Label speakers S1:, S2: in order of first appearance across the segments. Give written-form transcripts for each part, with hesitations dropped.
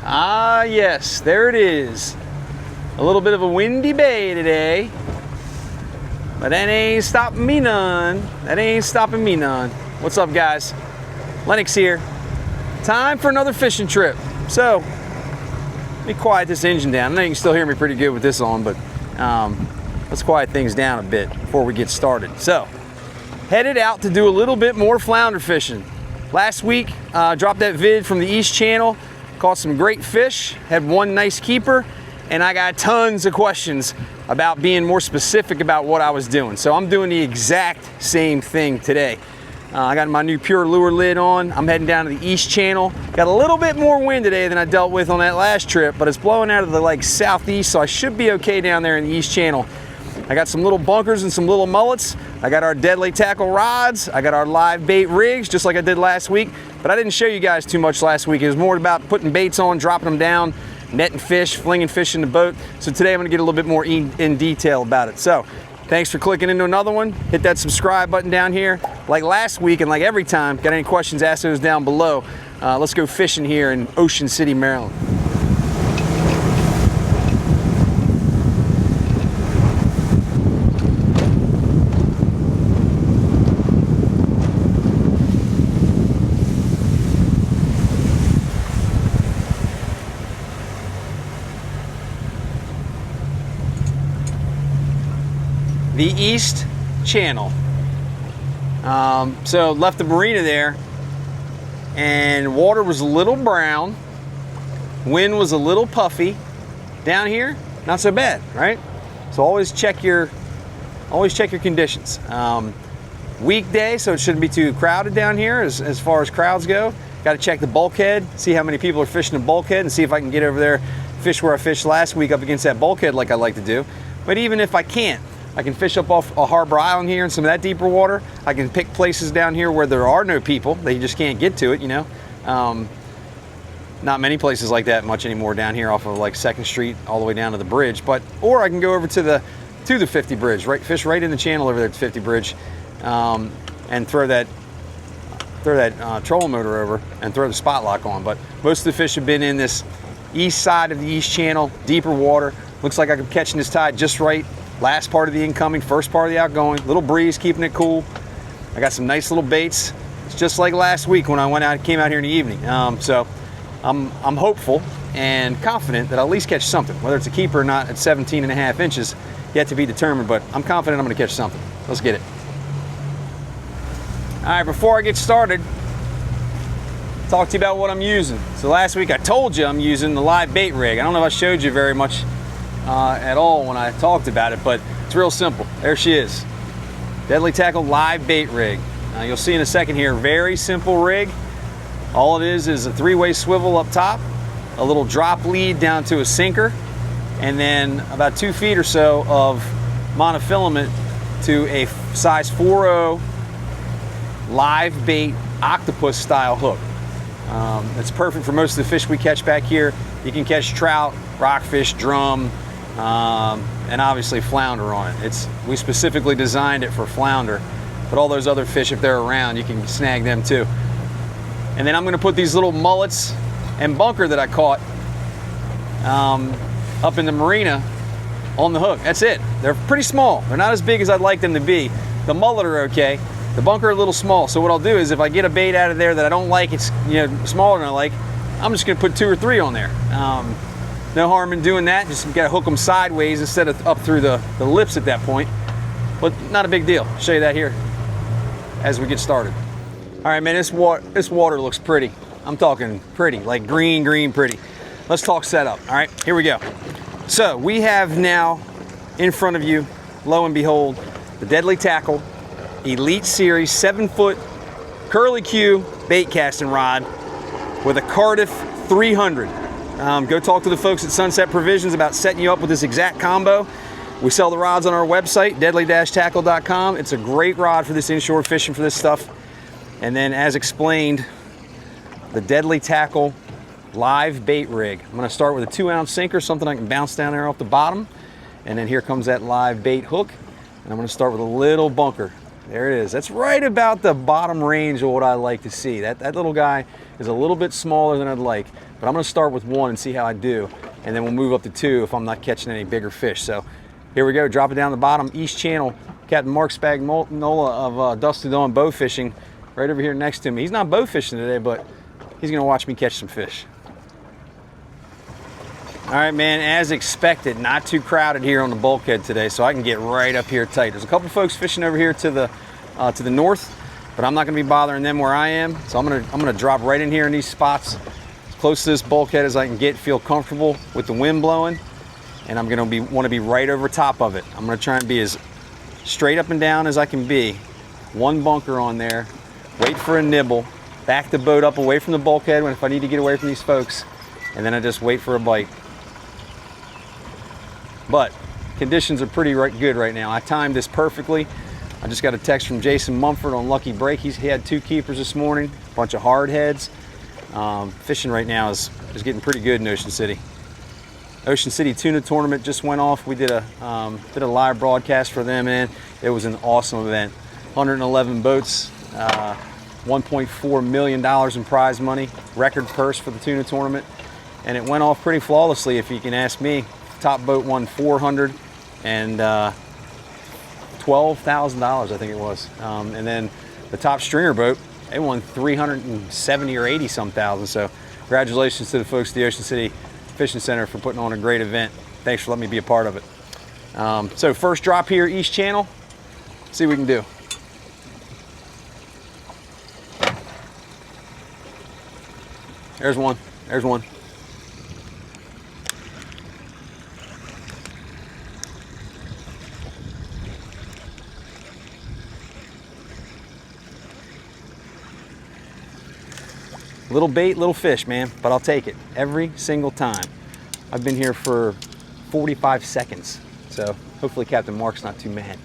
S1: Ah, yes, there it is. A little bit of a windy bay today, but that ain't stopping me none. That ain't stopping me none. What's up, guys? Lennox here. Time for another fishing trip. So, let me quiet this engine down. I know you can still hear me pretty good with this on, but let's quiet things down a bit before we get started. So, headed out to do a little bit more flounder fishing. Last week, dropped that vid from the East Channel. Caught some great fish, had one nice keeper, and I got tons of questions about being more specific about what I was doing. So I'm doing the exact same thing today. I got my new Pure Lure lid on. I'm heading down to the East Channel. Got a little bit more wind today than I dealt with on that last trip, but it's blowing out of the southeast, so I should be okay down there in the East Channel. I got some little bunkers and some little mullets. I got our deadly tackle rods. I got our live bait rigs, just like I did last week. But I didn't show you guys too much last week. It was more about putting baits on, dropping them down, netting fish, flinging fish in the boat. So today I'm gonna get a little bit more in detail about it. So thanks for clicking into another one. Hit that subscribe button down here. Like last week and like every time, got any questions, ask those down below. Let's go fishing here in Ocean City, Maryland. The East Channel. So left the marina there, and water was a little brown, wind was a little puffy. Down here, not so bad, right? So always check your conditions. Weekday, so it shouldn't be too crowded down here as far as crowds go. Got to check the bulkhead, see how many people are fishing the bulkhead, and see if I can get over there, fish where I fished last week up against that bulkhead like I like to do. But even if I can't, I can fish up off a harbor island here in some of that deeper water. I can pick places down here where there are no people. They just can't get to it, you know. Not many places like that much anymore down here off of like 2nd Street all the way down to the bridge. Or I can go over to the 50 bridge, right? Fish right in the channel over there at the 50 bridge, and throw that trolling motor over and throw the spot lock on. But most of the fish have been in this east side of the East Channel, deeper water. Looks like I'm catching this tide just right. Last part of the incoming, first part of the outgoing. Little breeze, keeping it cool. I got some nice little baits. It's just like last week when I came out here in the evening. So I'm hopeful and confident that I'll at least catch something. Whether it's a keeper or not at 17.5 inches, yet to be determined, but I'm confident I'm gonna catch something. Let's get it. All right, before I get started, talk to you about what I'm using. So last week I told you I'm using the live bait rig. I don't know if I showed you very much at all when I talked about it, but it's real simple. There she is. Deadly Tackle live bait rig. You'll see in a second here, very simple rig. All it is a 3-way swivel up top, a little drop lead down to a sinker, and then about 2 feet or so of monofilament to a size 4.0 live bait octopus style hook. It's perfect for most of the fish we catch back here. You can catch trout, rockfish, drum, and obviously flounder on it. We specifically designed it for flounder, but all those other fish, if they're around, you can snag them too. And then I'm going to put these little mullets and bunker that I caught up in the marina on the hook. That's it. They're pretty small. They're not as big as I'd like them to be. The mullet are okay. The bunker are a little small. So what I'll do is if I get a bait out of there that I don't like, it's smaller than I like, I'm just going to put 2 or 3 on there. No harm in doing that. Just got to hook them sideways instead of up through the lips at that point. But not a big deal. I'll show you that here as we get started. All right, man, this water looks pretty. I'm talking pretty, like green pretty. Let's talk setup. All right, here we go. So we have now in front of you, lo and behold, the Deadly Tackle Elite Series 7-foot curly Q bait casting rod with a Cardiff 300. Go talk to the folks at Sunset Provisions about setting you up with this exact combo. We sell the rods on our website, deadly-tackle.com. It's a great rod for this inshore fishing for this stuff. And then as explained, the Deadly Tackle live bait rig. I'm gonna start with a 2-ounce sinker, something I can bounce down there off the bottom. And then here comes that live bait hook. And I'm gonna start with a little bunker. There it is. That's right about the bottom range of what I like to see. That little guy is a little bit smaller than I'd like, but I'm gonna start with 1 and see how I do. And then we'll move up to 2 if I'm not catching any bigger fish. So here we go, drop it down the bottom, East Channel. Captain Mark Spagnola of Dusty Dawn Bow Fishing right over here next to me. He's not bow fishing today, but he's gonna watch me catch some fish. All right, man, as expected, not too crowded here on the bulkhead today, so I can get right up here tight. There's a couple folks fishing over here to the north, but I'm not gonna be bothering them where I am. So I'm gonna drop right in here in these spots, as close to this bulkhead as I can get, feel comfortable with the wind blowing, and I'm gonna want to be right over top of it. I'm gonna try and be as straight up and down as I can be. 1 bunker on there, wait for a nibble, back the boat up away from the bulkhead if I need to get away from these folks, and then I just wait for a bite. But conditions are pretty good right now. I timed this perfectly. I just got a text from Jason Mumford on Lucky Break. He had 2 keepers this morning, a bunch of hard heads. Fishing right now is getting pretty good in Ocean City. Ocean City Tuna Tournament just went off. We did a live broadcast for them, and it was an awesome event. 111 boats, $1.4 million in prize money, record purse for the tuna tournament, and it went off pretty flawlessly if you can ask me. Top boat won $412,000, I think it was. And then the top stringer boat, they won 370 or 80 some thousand. So congratulations to the folks at the Ocean City Fishing Center for putting on a great event. Thanks for letting me be a part of it. So first drop here, East Channel. See what we can do. There's one. There's one. Little bait, little fish, man, but I'll take it every single time. I've been here for 45 seconds, so hopefully Captain Mark's not too mad.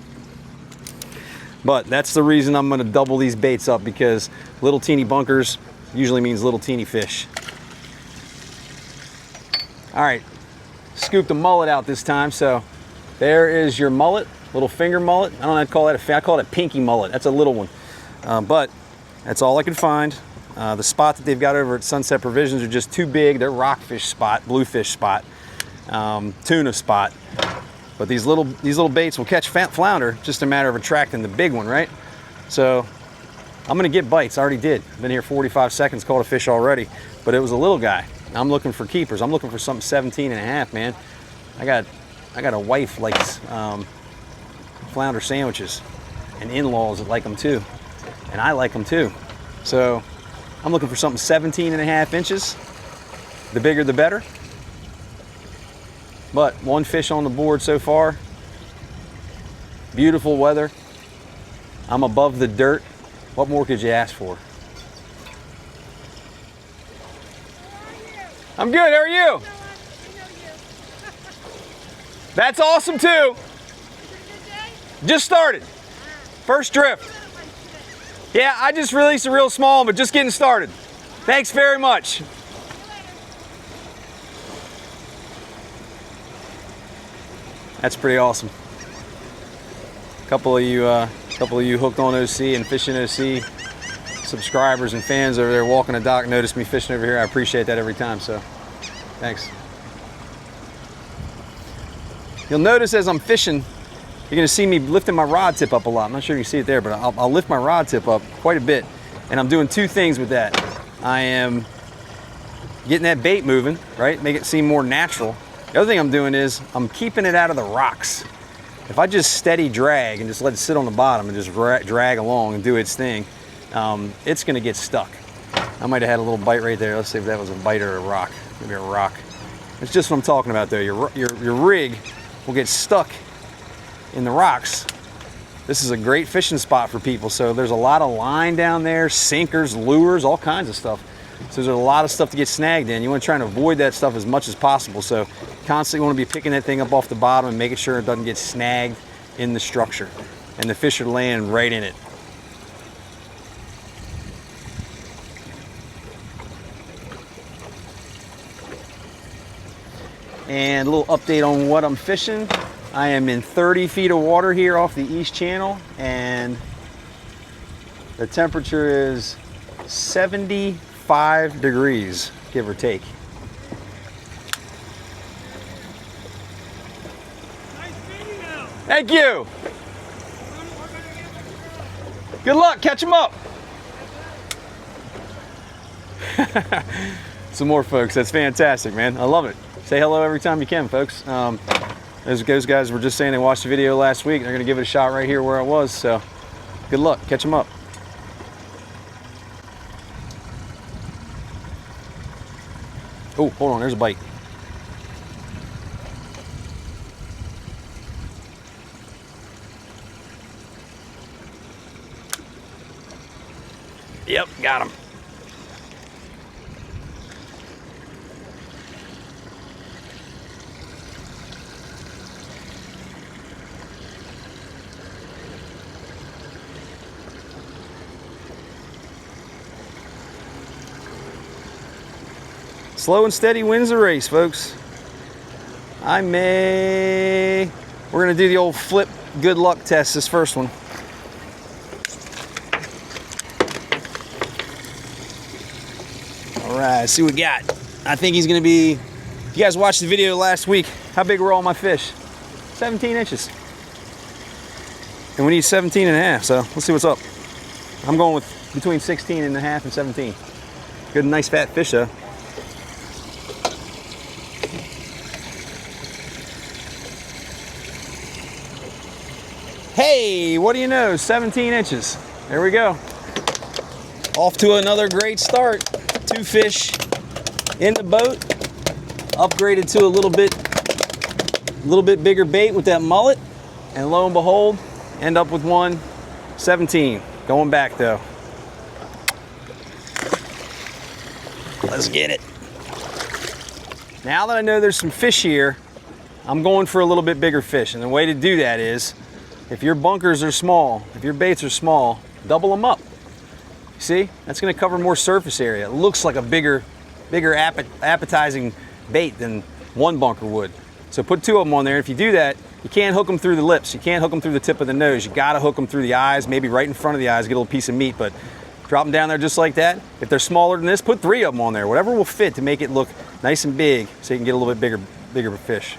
S1: But that's the reason I'm gonna double these baits up, because little teeny bunkers usually means little teeny fish. All right, scoop the mullet out this time. So there is your mullet, little finger mullet. I don't know how to call that, I call it a pinky mullet. That's a little one, but that's all I could find. The spot that they've got over at Sunset Provisions are just too big. They're rockfish spot, bluefish spot, tuna spot. But these little baits will catch flounder, just a matter of attracting the big one, right? So I'm gonna get bites. I already did. Been here 45 seconds, caught a fish already, but it was a little guy. I'm looking for keepers. I'm looking for something 17 and a half, man. I got a wife likes flounder sandwiches, and in-laws that like them too, and I like them too. So I'm looking for something 17 and a half inches. The bigger the better. But 1 fish on the board so far. Beautiful weather. I'm above the dirt. What more could you ask for? I'm good, how are you? That's awesome too. Just started. First drift. Yeah, I just released a real small one, but just getting started. Thanks very much. That's pretty awesome. A couple of you hooked on OC and fishing OC subscribers and fans over there walking the dock noticed me fishing over here. I appreciate that every time, so thanks. You'll notice as I'm fishing, you're gonna see me lifting my rod tip up a lot. I'm not sure if you can see it there, but I'll lift my rod tip up quite a bit. And I'm doing 2 things with that. I am getting that bait moving, right? Make it seem more natural. The other thing I'm doing is I'm keeping it out of the rocks. If I just steady drag and just let it sit on the bottom and just drag along and do its thing, it's gonna get stuck. I might have had a little bite right there. Let's see if that was a bite or a rock. Maybe a rock. It's just what I'm talking about there. Your rig will get stuck in the rocks. This is a great fishing spot for people. So there's a lot of line down there, sinkers, lures, all kinds of stuff. So there's a lot of stuff to get snagged in. You want to try and avoid that stuff as much as possible. So constantly want to be picking that thing up off the bottom and making sure it doesn't get snagged in the structure. And the fish are laying right in it. And a little update on what I'm fishing. I am in 30 feet of water here off the East Channel, and The temperature is 75 degrees, give or take.
S2: Nice video.
S1: Thank you. Good luck, catch them up. Some more folks, that's fantastic, man. I love it. Say hello every time you can, folks. Those guys were just saying they watched the video last week. They're gonna give it a shot right here where I was, so good luck, catch them up. Oh, hold on, there's a bite. Yep, got him. Slow and steady wins the race, folks. We're gonna do the old flip good luck test this first one. All right, see what we got. I think he's gonna be, if you guys watched the video last week, how big were all my fish? 17 inches. And we need 17 and a half, so let's see what's up. I'm going with between 16 and a half and 17. Good, nice fat fish though. Hey, what do you know? 17 inches. There we go. Off to another great start. 2 fish in the boat. Upgraded to a little bit bigger bait with that mullet. And lo and behold, end up with one 17. Going back though. Let's get it. Now that I know there's some fish here, I'm going for a little bit bigger fish. And the way to do that is, if your bunkers are small, if your baits are small, double them up. See, that's gonna cover more surface area. It looks like a bigger appetizing bait than one bunker would. So put 2 of them on there. If you do that, you can't hook them through the lips. You can't hook them through the tip of the nose. You gotta hook them through the eyes, maybe right in front of the eyes, get a little piece of meat, but drop them down there just like that. If they're smaller than this, put 3 of them on there. Whatever will fit to make it look nice and big so you can get a little bit bigger fish.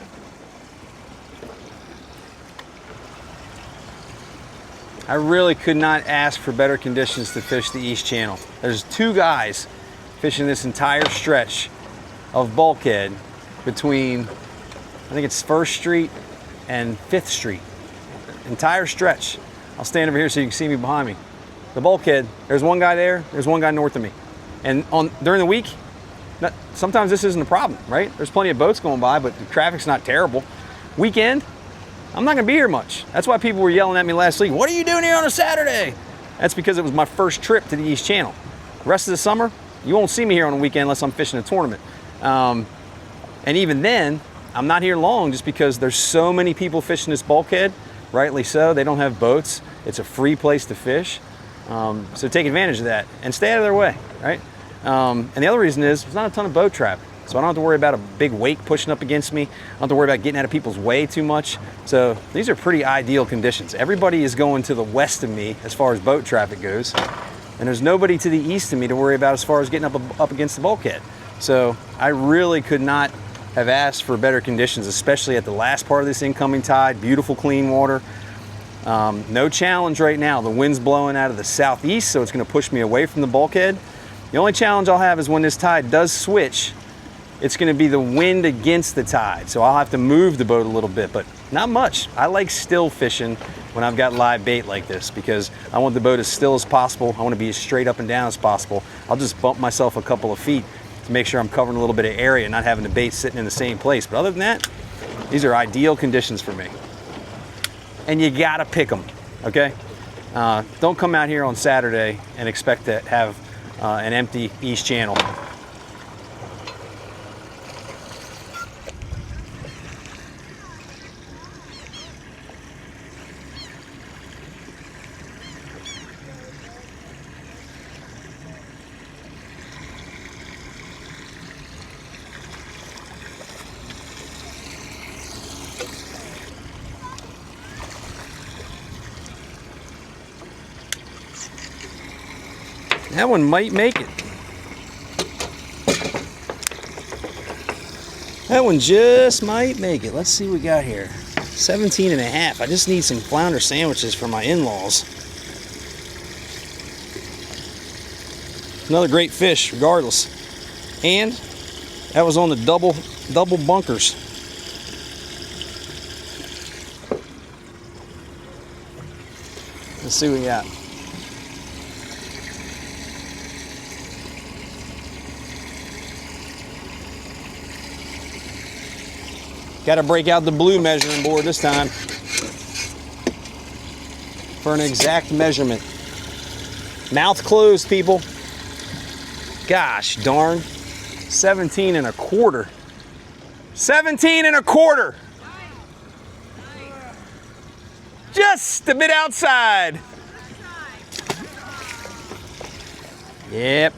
S1: I really could not ask for better conditions to fish the East Channel. There's 2 guys fishing this entire stretch of bulkhead between, I think it's 1st Street and 5th Street. Entire stretch. I'll stand over here so you can see me behind me. The bulkhead, there's one guy there, there's one guy north of me. And during the week, sometimes this isn't a problem, right? There's plenty of boats going by, but the traffic's not terrible. Weekend, I'm not gonna be here much. That's why people were yelling at me last week, what are you doing here on a Saturday? That's because it was my first trip to the East Channel. The rest of the summer, you won't see me here on a weekend unless I'm fishing a tournament. And even then, I'm not here long just because there's so many people fishing this bulkhead, rightly so. They don't have boats. It's a free place to fish. So take advantage of that and stay out of their way, right? And the other reason is there's not a ton of boat traffic. So I don't have to worry about a big wake pushing up against me. I don't have to worry about getting out of people's way too much. So these are pretty ideal conditions. Everybody is going to the west of me as far as boat traffic goes. And there's nobody to the east of me to worry about as far as getting up against the bulkhead. So I really could not have asked for better conditions, especially at the last part of this incoming tide. Beautiful, clean water. No challenge right now. The wind's blowing out of the southeast, so it's gonna push me away from the bulkhead. The only challenge I'll have is when this tide does switch, it's gonna be the wind against the tide. So I'll have to move the boat a little bit, but not much. I like still fishing when I've got live bait like this because I want the boat as still as possible. I want to be as straight up and down as possible. I'll just bump myself a couple of feet to make sure I'm covering a little bit of area and not having the bait sitting in the same place. But other than that, these are ideal conditions for me. And you gotta pick them, okay? Don't come out here on Saturday and expect to have an empty East Channel. That one might make it. That one just might make it. Let's see what we got here. 17 and a half. I just need some flounder sandwiches for my in-laws. Another great fish, regardless. And that was on the double bunkers. Let's see what we got. Got to break out the blue measuring board this time for an exact measurement. Mouth closed, people. Gosh darn. 17 and a quarter. 17 and a quarter. Just a bit outside. Yep.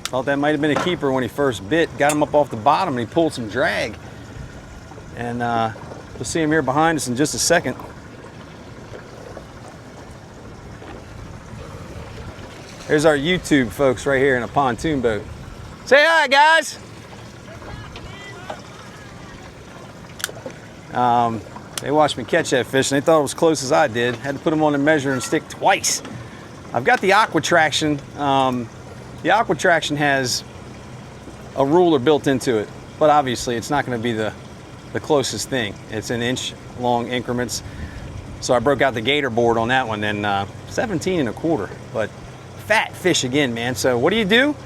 S1: Thought that might have been a keeper when he first bit. Got him up off the bottom and he pulled some drag. And we'll see him here behind us in just a second. There's our YouTube folks right here in a pontoon boat. Say hi, guys. They watched me catch that fish and they thought it was close as I did. Had to put them on the measuring stick twice. I've got the Aqua Traction. The Aqua Traction has a ruler built into it, but obviously it's not going to be the closest thing. It's in inch long increments. So I broke out the gator board on that one, and 17 and a quarter, but fat fish again, man. So what do?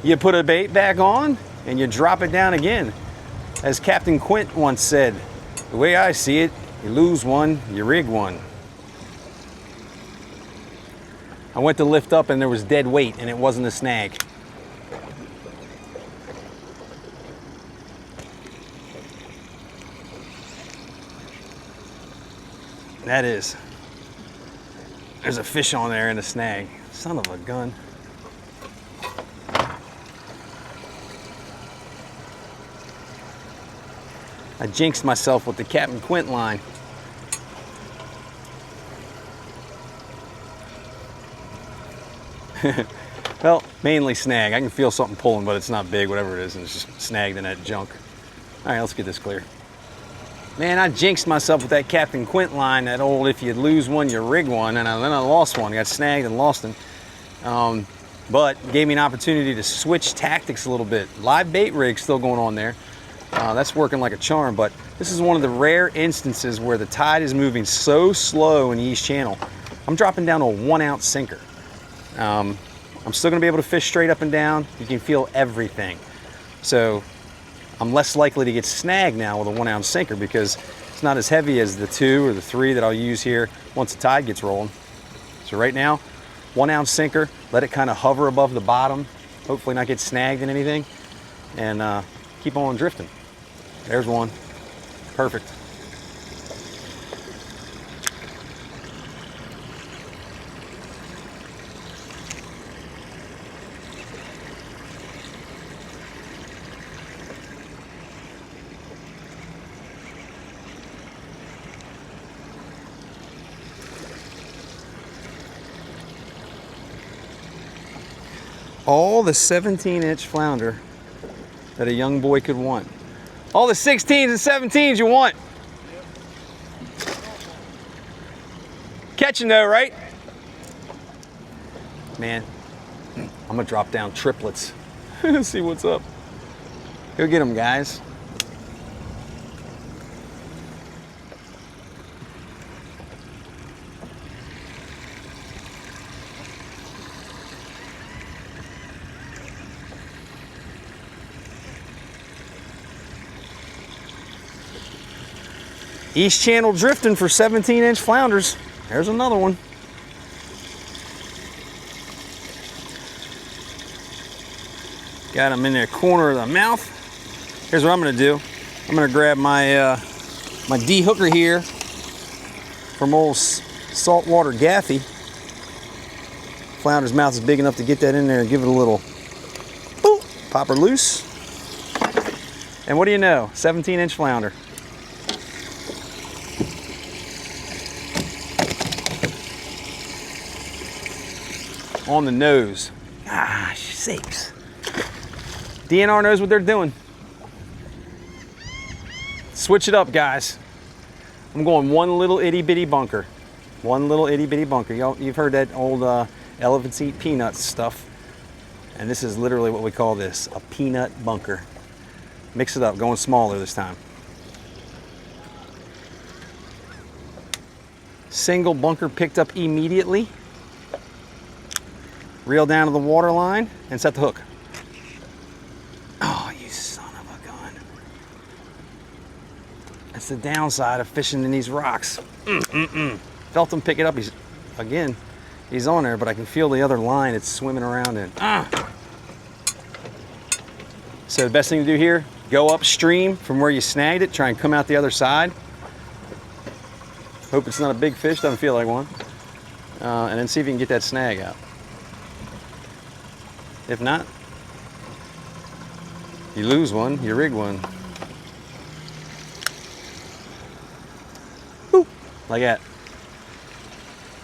S1: You put a bait back on and you drop it down again. As Captain Quint once said, the way I see it, you lose one, you rig one. I went to lift up and there was dead weight and it wasn't a snag. That is. There's a fish on there and a snag. Son of a gun. I jinxed myself with the Captain Quint line. Well, mainly snag. I can feel something pulling, but it's not big, whatever it is, and it's just snagged in that junk. All right, let's get this clear. Man, I jinxed myself with that Captain Quint line, that old if you lose one, you rig one, and then I lost one. I got snagged and lost him. But gave me an opportunity to switch tactics a little bit. Live bait rig still going on there. That's working like a charm, but this is one of the rare instances where the tide is moving so slow in the East Channel. I'm dropping down to a 1 ounce sinker. I'm still gonna be able to fish straight up and down. You can feel everything. So I'm less likely to get snagged now with a 1 ounce sinker because it's not as heavy as the 2 or the 3 that I'll use here once the tide gets rolling. So right now, 1 ounce sinker, let it kind of hover above the bottom, hopefully not get snagged in anything, and keep on drifting. There's one. Perfect. All the 17-inch flounder that a young boy could want. All the 16s and 17s you want. Catching though, right? Man, I'm gonna drop down triplets. See what's up. Go get them, guys. East Channel drifting for 17-inch flounders. There's another one. Got them in the corner of the mouth. Here's what I'm gonna do. I'm gonna grab my my D-hooker here from old saltwater Gaffy. Flounder's mouth is big enough to get that in there and give it a little boop, pop her loose. And what do you know? 17-inch flounder. on the nose. Gosh sakes. DNR knows what they're doing. Switch it up, guys. I'm going one little itty bitty bunker. One little itty bitty bunker. You've heard that old elephants eat peanuts stuff. And this is literally what we call this, a peanut bunker. Mix it up, going smaller this time. Single bunker picked up immediately. Reel down to the water line and set the hook. Oh, you son of a gun. That's the downside of fishing in these rocks. Felt him pick it up. He's on there, but I can feel the other line it's swimming around in. So the best thing to do here, go upstream from where you snagged it, try and come out the other side. Hope it's not a big fish, doesn't feel like one. And then see if you can get that snag out. If not, you lose one, you rig one. Woo, like that.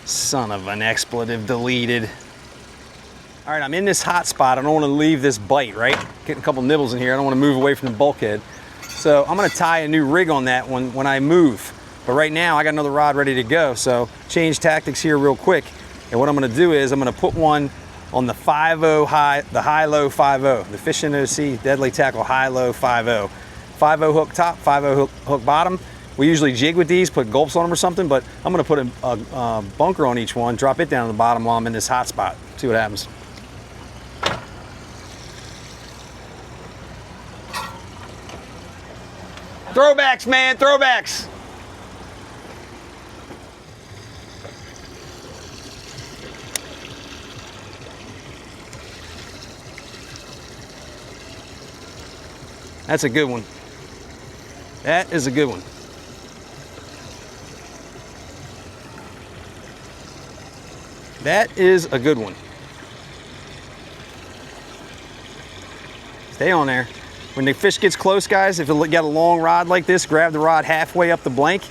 S1: Son of an expletive deleted. All right, I'm in this hot spot. I don't want to leave this bite, right? Getting a couple nibbles in here. I don't want to move away from the bulkhead. So I'm going to tie a new rig on that one when I move. But right now I got another rod ready to go. So change tactics here real quick. And what I'm going to do is I'm going to put one on the 5-0 high, the high-low 5-0, the Fish NOC Deadly Tackle high-low 5-0. 5-0 hook top, 5-0 hook bottom. We usually jig with these, put gulps on them or something, but I'm gonna put a bunker on each one, drop it down to the bottom while I'm in this hot spot. See what happens. Throwbacks, man, throwbacks. That's a good one. That is a good one. That is a good one. Stay on there. When the fish gets close, guys, if you got a long rod like this, grab the rod halfway up the blank,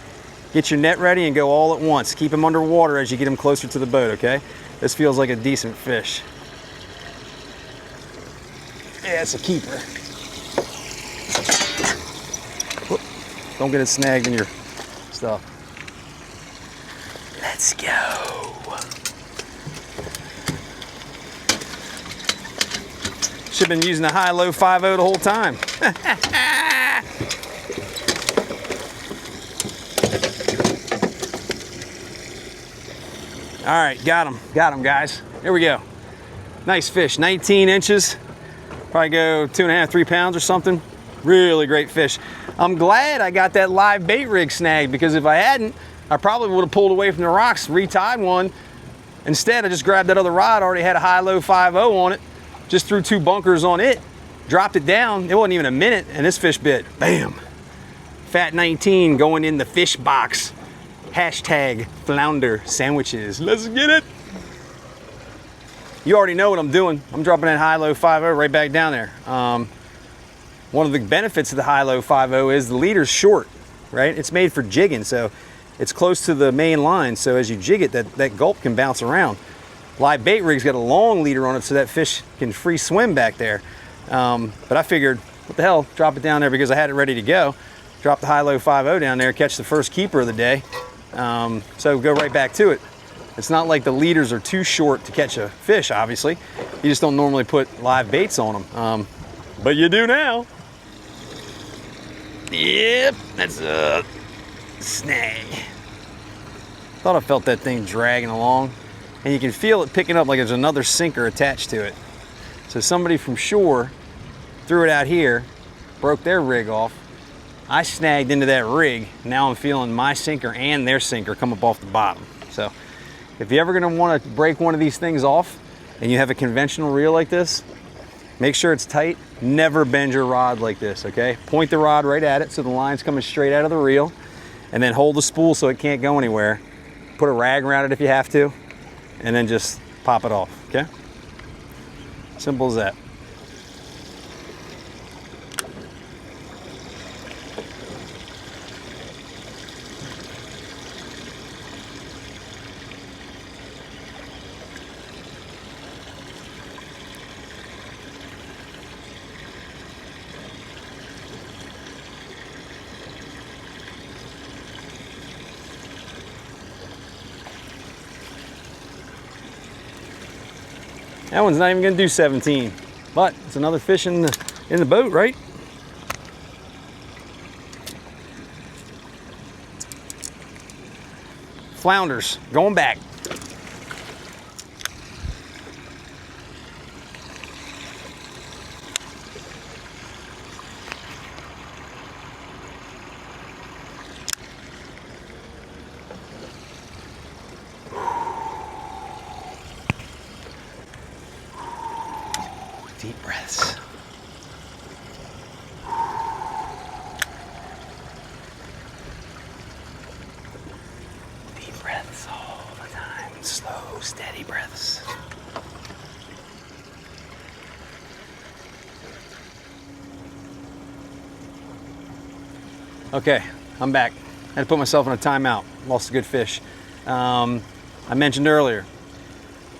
S1: get your net ready and go all at once. Keep them underwater as you get them closer to the boat, okay? This feels like a decent fish. Yeah, it's a keeper. Whoop. Don't get it snagged in your stuff. Let's go. Should have been using the high-low 5-0 the whole time. All right, got him, guys. Here we go. Nice fish, 19 inches. Probably go 2.5, 3 pounds or something. Really great fish. I'm glad I got that live bait rig snagged, because if I hadn't, I probably would have pulled away from the rocks, retied one. Instead, I just grabbed that other rod, already had a high-low 5-0 on it. Just threw 2 bunkers on it, dropped it down. It wasn't even a minute, and this fish bit. Bam. Fat 19 going in the fish box. Hashtag Flounder sandwiches. Let's get it. You already know what I'm doing. I'm dropping that high-low 5-0 right back down there. One of the benefits of the high-low 5-0 is the leader's short, right? It's made for jigging, so it's close to the main line. So as you jig it, that gulp can bounce around. Live bait rig's got a long leader on it so that fish can free swim back there. But I figured, what the hell, drop it down there because I had it ready to go. Drop the high-low 5-0 down there, catch the first keeper of the day. So go right back to it. It's not like the leaders are too short to catch a fish, obviously. You just don't normally put live baits on them. But you do now. Yep, that's a snag. Thought I felt that thing dragging along. And you can feel it picking up like there's another sinker attached to it. So somebody from shore threw it out here, broke their rig off. I snagged into that rig. Now I'm feeling my sinker and their sinker come up off the bottom. So if you're ever gonna wanna break one of these things off and you have a conventional reel like this, make sure it's tight. Never bend your rod like this, okay? Point the rod right at it so the line's coming straight out of the reel, and then hold the spool so it can't go anywhere. Put a rag around it if you have to, and then just pop it off, okay? Simple as that. That one's not even gonna do 17, but it's another fish in the boat, right? Flounders, going back. Deep breaths. Deep breaths all the time. Slow, steady breaths. Okay, I'm back. I had to put myself in a timeout. Lost a good fish. I mentioned earlier,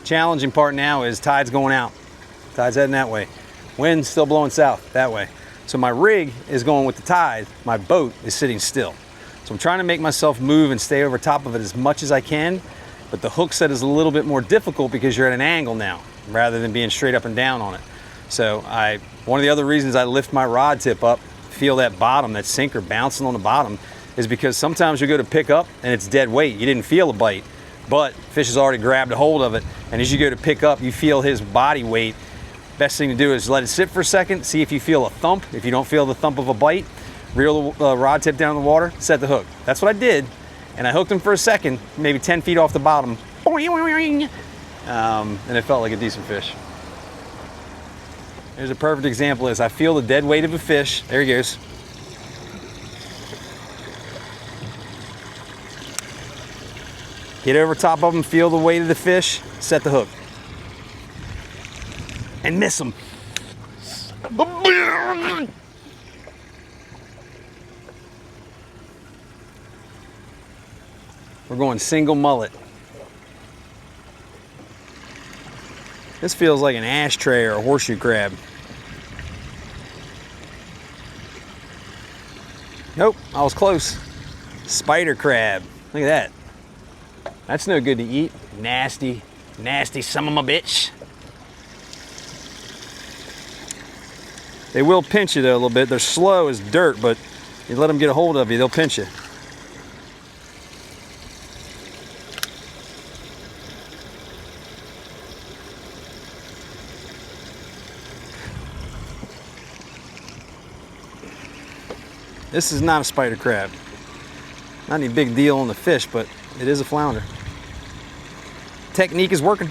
S1: challenging part now is tide's going out. Tide's heading that way. Wind's still blowing south that way. So my rig is going with the tide. My boat is sitting still. So I'm trying to make myself move and stay over top of it as much as I can. But the hook set is a little bit more difficult because you're at an angle now rather than being straight up and down on it. So one of the other reasons I lift my rod tip up, feel that bottom, that sinker bouncing on the bottom, is because sometimes you go to pick up and it's dead weight. You didn't feel a bite, but fish has already grabbed a hold of it. And as you go to pick up, you feel his body weight. Best thing to do is let it sit for a second, see if you feel a thump. If you don't feel the thump of a bite, reel the rod tip down in the water, set the hook. That's what I did. And I hooked him for a second, maybe 10 feet off the bottom. And it felt like a decent fish. Here's a perfect example is I feel the dead weight of a fish. There he goes. Get over top of him, feel the weight of the fish, set the hook. And miss him. We're going single mullet. This feels like an ashtray or a horseshoe crab. Nope, I was close. Spider crab. Look at that. That's no good to eat. Nasty, nasty son of a bitch. They will pinch you though a little bit. They're slow as dirt, but you let them get a hold of you, they'll pinch you. This is not a spider crab. Not any big deal on the fish, but it is a flounder. Technique is working.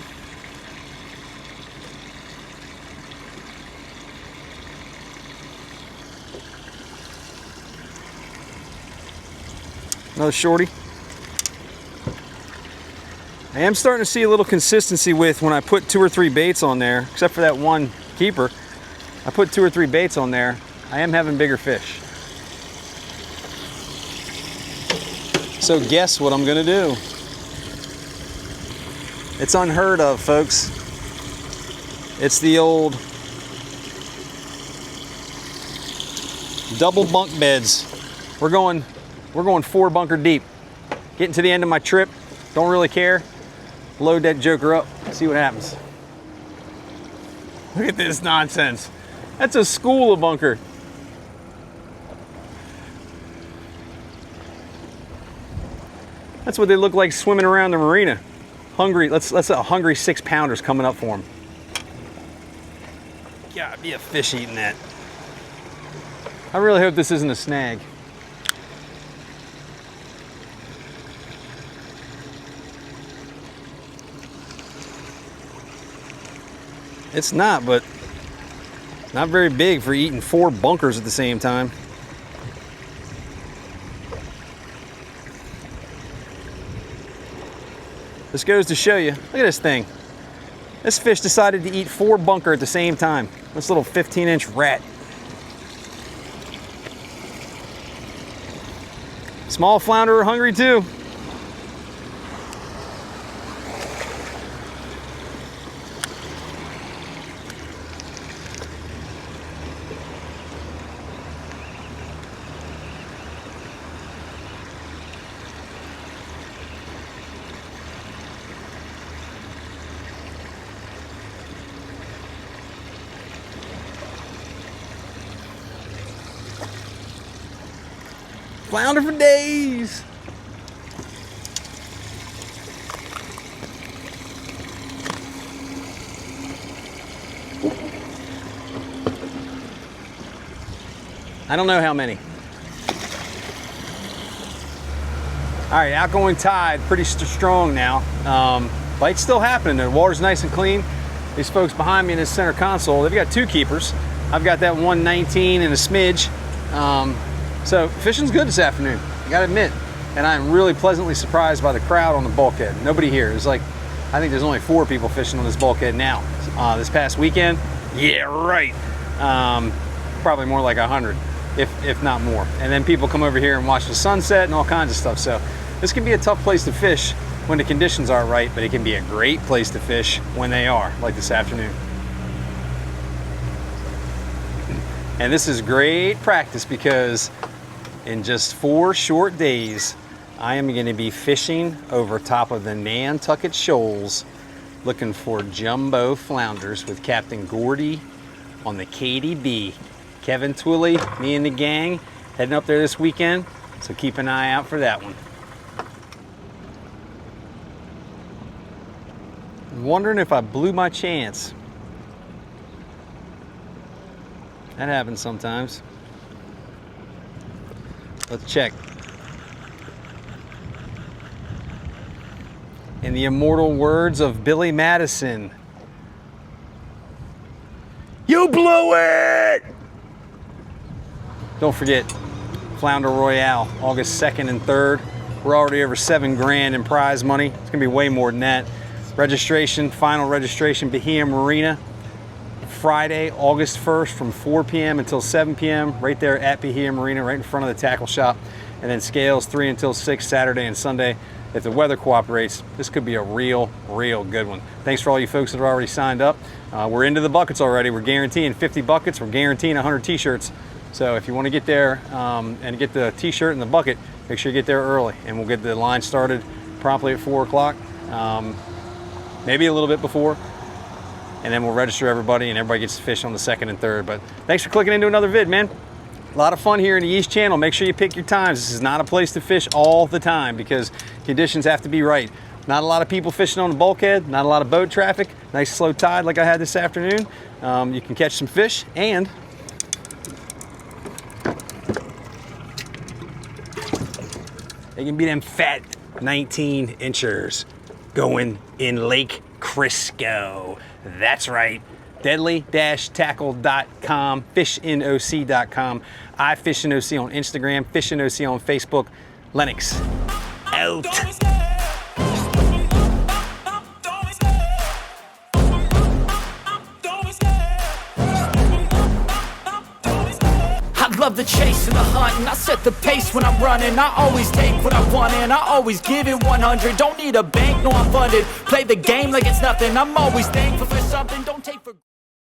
S1: Another shorty. I am starting to see a little consistency with when I put 2 or 3 baits on there, except for that one keeper. I put 2 or 3 baits on there. I am having bigger fish. So guess what I'm gonna do? It's unheard of, folks. It's the old double bunk beds. We're going 4 bunker deep. Getting to the end of my trip, don't really care. Load that joker up, see what happens. Look at this nonsense. That's a school of bunker. That's what they look like swimming around the marina. Hungry, let's a hungry 6-pounder's coming up for them. Gotta be a fish eating that. I really hope this isn't a snag. It's not, but not very big for eating 4 bunkers at the same time. This goes to show you, look at this thing. This fish decided to eat 4 bunker at the same time. This little 15-inch rat. Small flounder are hungry too. Flounder for days. I don't know how many. All right, outgoing tide, pretty strong now. Bite's still happening. The water's nice and clean. These folks behind me in this center console, they've got 2 keepers. I've got that 119 and a smidge. So fishing's good this afternoon, I gotta admit. And I'm really pleasantly surprised by the crowd on the bulkhead. Nobody here. There's like, I think there's only 4 people fishing on this bulkhead now. This past weekend, yeah, right. Probably more like 100. If not more. And then people come over here and watch the sunset and all kinds of stuff. So this can be a tough place to fish when the conditions aren't right, but it can be a great place to fish when they are, like this afternoon. And this is great practice because in just 4 short days, I am going to be fishing over top of the Nantucket Shoals looking for jumbo flounders with Captain Gordy on the KDB. Kevin Twilley, me and the gang, heading up there this weekend, so keep an eye out for that one. I'm wondering if I blew my chance. That happens sometimes. Let's check. In the immortal words of Billy Madison, you blew it! Don't forget, Flounder Royale, August 2nd and 3rd. We're already over $7 grand in prize money. It's gonna be way more than that. Registration, final registration, Bahia Marina. Friday, August 1st from 4 p.m. until 7 p.m. right there at Bahia Marina, right in front of the tackle shop. And then scales 3 until 6 Saturday and Sunday. If the weather cooperates, this could be a real good one. Thanks for all you folks that are already signed up. We're into the buckets already. We're guaranteeing 50 buckets. We're guaranteeing 100 t-shirts. So if you want to get there and get the t-shirt and the bucket, make sure you get there early, and we'll get the line started promptly at 4 o'clock, maybe a little bit before, and then we'll register everybody, and everybody gets to fish on the 2nd and 3rd. But thanks for clicking into another vid, man. A lot of fun here in the East Channel. Make sure you pick your times. This is not a place to fish all the time because conditions have to be right. Not a lot of people fishing on the bulkhead, not a lot of boat traffic, nice slow tide like I had this afternoon. You can catch some fish, and they can be them fat 19-inchers going in Lake Crisco. That's right. Deadly-tackle.com, fishinoc.com, iFishinoc on Instagram, fishinoc on Facebook. Lennox out.
S3: Love the chase and the hunt, and I set the pace when I'm running. I always take what I want and I always give it 100. Don't need a bank, no I'm funded. Play the game like it's nothing. I'm always thankful for something. Don't take for